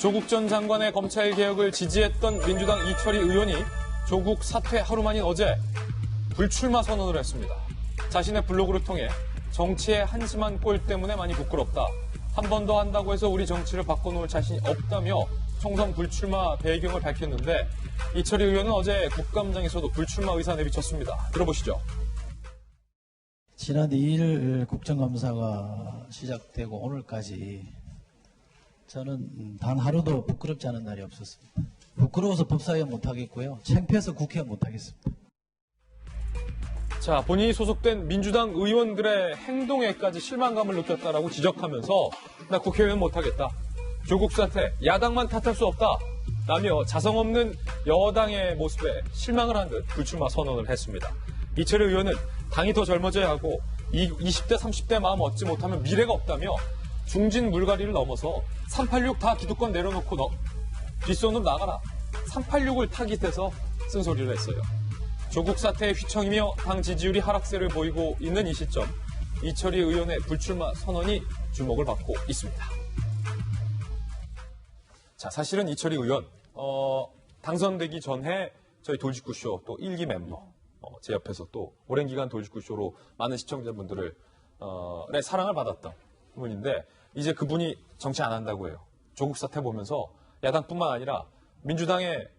조국 전 장관의 검찰개혁을 지지했던 민주당 이철희 의원이 조국 사퇴 하루 만인 어제 불출마 선언을 했습니다. 자신의 블로그를 통해 정치의 한심한 꼴 때문에 많이 부끄럽다. 한 번 더 한다고 해서 우리 정치를 바꿔놓을 자신이 없다며 총선 불출마 배경을 밝혔는데 이철희 의원은 어제 국감장에서도 불출마 의사 내비쳤습니다. 들어보시죠. 지난 2일 국정감사가 시작되고 오늘까지 저는 단 하루도 부끄럽지 않은 날이 없었습니다. 부끄러워서 법사위원 못하겠고요. 창피해서 국회의원 못하겠습니다. 자, 본인이 소속된 민주당 의원들의 행동에까지 실망감을 느꼈다라고 지적하면서 나 국회의원 못하겠다. 조국 사태, 야당만 탓할 수 없다. 라며 자성 없는 여당의 모습에 실망을 한 듯 불출마 선언을 했습니다. 이철희 의원은 당이 더 젊어져야 하고 20대, 30대 마음 얻지 못하면 미래가 없다며 중진 물갈이를 넘어서 386 다 기득권 내려놓고 뒷손으로 나가라. 386을 타깃해서 쓴소리를 했어요. 조국 사태의 휘청이며 당 지지율이 하락세를 보이고 있는 이 시점, 이철희 의원의 불출마 선언이 주목을 받고 있습니다. 자, 사실은 이철희 의원 당선되기 전에 저희 돌직구쇼 또 1기 멤버 제 옆에서 또 오랜 기간 돌직구쇼로 많은 시청자분들의 사랑을 받았던 분인데 이제 그분이 정치 안 한다고 해요. 조국 사태 보면서 야당뿐만 아니라 민주당의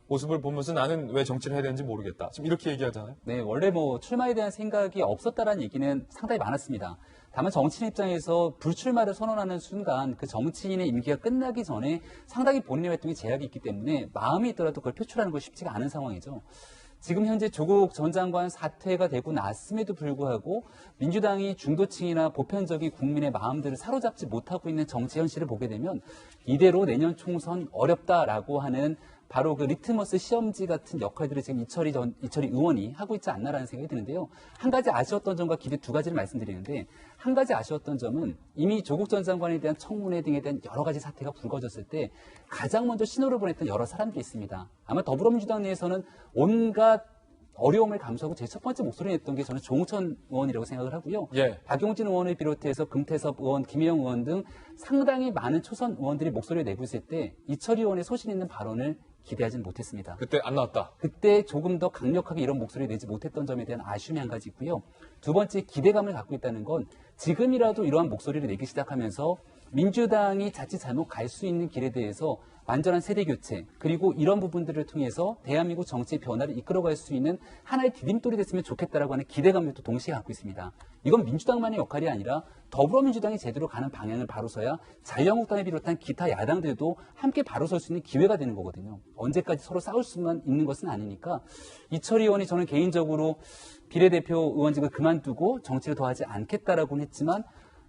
모습을 보면서 나는 왜 정치를 해야 되는지 모르겠다. 지금 이렇게 얘기하잖아요. 네, 원래 출마에 대한 생각이 없었다라는 얘기는 상당히 많았습니다. 다만 정치인 입장에서 불출마를 선언하는 순간 그 정치인의 임기가 끝나기 전에 상당히 본인의 활동에 제약이 있기 때문에 마음이 있더라도 그걸 표출하는 것이 쉽지가 않은 상황이죠. 지금 현재 조국 전 장관 사퇴가 되고 났음에도 불구하고 민주당이 중도층이나 보편적인 국민의 마음들을 사로잡지 못하고 있는 정치 현실을 보게 되면 이대로 내년 총선 어렵다라고 하는 바로 그 리트머스 시험지 같은 역할들을 지금 이철희 의원이 하고 있지 않나라는 생각이 드는데요. 한 가지 아쉬웠던 점과 기대 두 가지를 말씀드리는데 한 가지 아쉬웠던 점은 이미 조국 전 장관에 대한 청문회 등에 대한 여러 가지 사태가 불거졌을 때 가장 먼저 신호를 보냈던 여러 사람들이 있습니다. 아마 더불어민주당 내에서는 온갖 어려움을 감수하고 제 첫 번째 목소리를 냈던 게 저는 조응천 의원이라고 생각을 하고요. 예. 박용진 의원을 비롯해서 금태섭 의원, 김혜영 의원 등 상당히 많은 초선 의원들이 목소리를 내고 있을 때 이철희 의원의 소신 있는 발언을 기대하지는 못했습니다. 그때 안 나왔다. 그때 조금 더 강력하게 이런 목소리를 내지 못했던 점에 대한 아쉬움이 한 가지 있고요. 두 번째, 기대감을 갖고 있다는 건 지금이라도 이러한 목소리를 내기 시작하면서 민주당이 자칫 잘못 갈 수 있는 길에 대해서 완전한 세대 교체 그리고 이런 부분들을 통해서 대한민국 정치의 변화를 이끌어갈 수 있는 하나의 디딤돌이 됐으면 좋겠다라고 하는 기대감을 또 동시에 갖고 있습니다. 이건 민주당만의 역할이 아니라 더불어민주당이 제대로 가는 방향을 바로서야 자유한국당을 비롯한 기타 야당들도 함께 바로 설 수 있는 기회가 되는 거거든요. 언제까지 서로 싸울 수만 있는 것은 아니니까 이철희 의원이 저는 개인적으로 비례대표 의원직을 그만두고 정치를 더 하지 않겠다라고는 했지만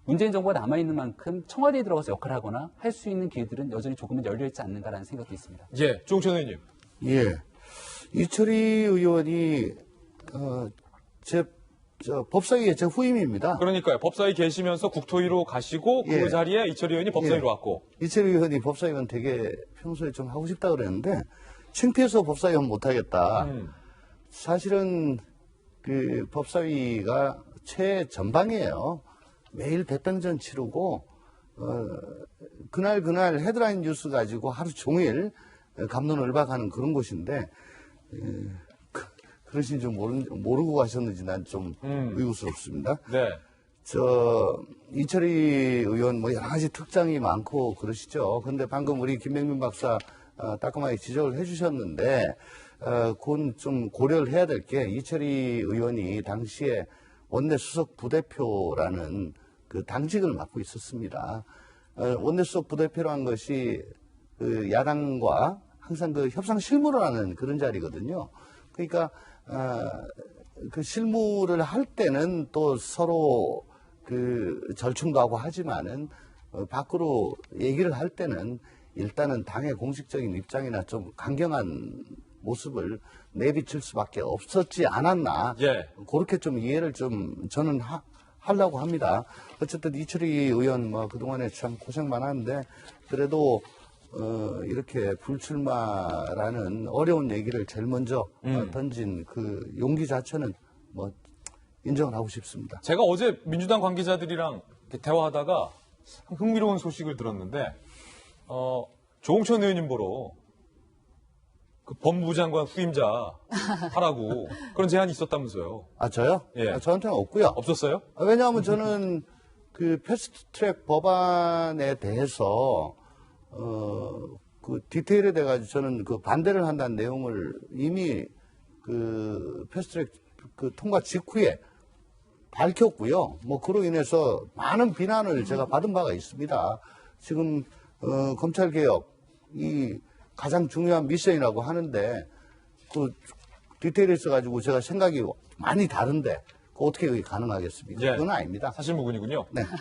문재인 정부가 남아있는 만큼 청와대에 들어가서 역할을 하거나 할 수 있는 기회들은 여전히 조금은 열려있지 않는가라는 생각도 있습니다. 예, 조응천 의원님. 예. 이철희 의원이, 법사위의 제 후임입니다. 그러니까요. 법사위 계시면서 국토위로 가시고 그 예. 자리에 이철희 의원이 법사위로 왔고. 이철희 의원이 법사위원 되게 평소에 좀 하고 싶다 그랬는데, 창피해서 법사위원 못하겠다. 사실은 그 법사위가 최전방이에요. 매일 배병전 치르고 그날 헤드라인 뉴스 가지고 하루 종일 갑론을박하는 그런 곳인데 그러신 줄 모르고 가셨는지 난 좀 의구스럽습니다. 네. 이철희 의원 여러 가지 특장이 많고 그러시죠. 근데 방금 우리 김명민 박사 따끔하게 지적을 해주셨는데 그건 좀 고려를 해야 될 게 이철희 의원이 당시에 원내 수석 부대표라는 그 당직을 맡고 있었습니다. 원내 수석 부대표란 것이 그 야당과 항상 그 협상 실무를 하는 그런 자리거든요. 그러니까 그 실무를 할 때는 또 서로 그 절충도 하고 하지만은 밖으로 얘기를 할 때는 일단은 당의 공식적인 입장이나 좀 강경한 모습을 내비칠 수밖에 없었지 않았나. 예. 그렇게 좀 이해를 좀 저는 하려고 합니다. 어쨌든 이철희 의원 그동안에 참 고생 많았는데 그래도 이렇게 불출마라는 어려운 얘기를 제일 먼저 던진 그 용기 자체는 인정을 하고 싶습니다. 제가 어제 민주당 관계자들이랑 이렇게 대화하다가 흥미로운 소식을 들었는데 조홍천 의원님 보러 그 법무부 장관 후임자 하라고 그런 제안이 있었다면서요. 아, 저요? 예. 아, 저한테는 없고요. 없었어요? 왜냐하면 저는 그 패스트트랙 법안에 대해서 그 디테일에 대해 가지고 저는 그 반대를 한다는 내용을 이미 그 패스트트랙 그 통과 직후에 밝혔고요. 뭐 그로 인해서 많은 비난을 제가 받은 바가 있습니다. 지금 검찰 개혁이 가장 중요한 미션이라고 하는데 그 디테일에 있어 가지고 제가 생각이 많이 다른데 그 어떻게 그게 가능하겠습니까? 예. 그건 아닙니다. 사실무근이군요. 네.